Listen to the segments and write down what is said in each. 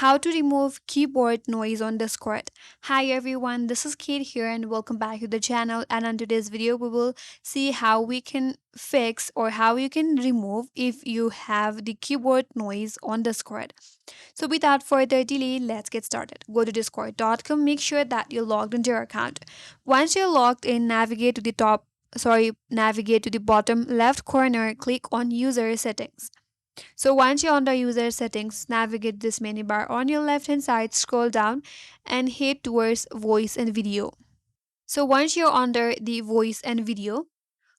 How to remove keyboard noise on Discord. Hi everyone, this is Kate here and welcome back to the channel, and on today's video we will see how we can fix or how you can remove if you have the keyboard noise on Discord. So without further delay, let's get started. Go to discord.com, make sure that you're logged into your account. Once you're logged in, navigate to the bottom left corner, click on user settings. So once you're under user settings, navigate this menu bar on your left hand side, scroll down and head towards voice and video. So once you're under the voice and video,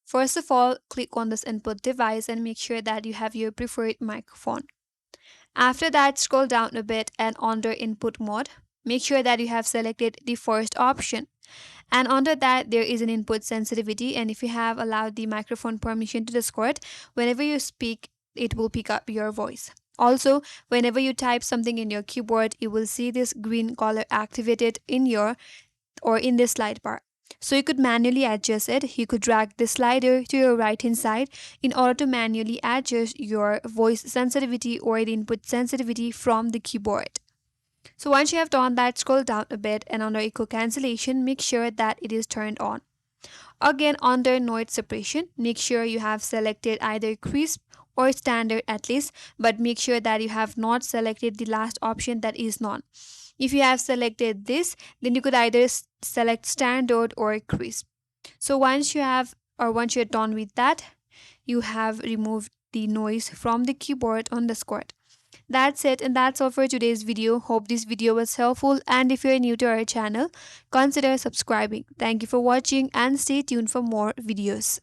first of all, click on this input device and make sure that you have your preferred microphone. After that, scroll down a bit and under input mode, make sure that you have selected the first option. And under that, there is an input sensitivity. And if you have allowed the microphone permission to Discord, whenever you speak, it will pick up your voice. Also, whenever you type something in your keyboard, you will see this green color activated in your or in this slide bar. So you could manually adjust it. You could drag the slider to your right hand side in order to manually adjust your voice sensitivity or the input sensitivity from the keyboard. So once you have done that, scroll down a bit and under Echo Cancellation, make sure that it is turned on. Again, under Noise Suppression, make sure you have selected either Crisp or Standard at least, but make sure that you have not selected the last option, that is None. If you have selected this, then you could either select Standard or Crisp. So once you're done with that, you have removed the noise from the keyboard on Discord. That's it, and that's all for today's video. Hope this video was helpful, and if you're new to our channel, consider subscribing. Thank you for watching and stay tuned for more videos.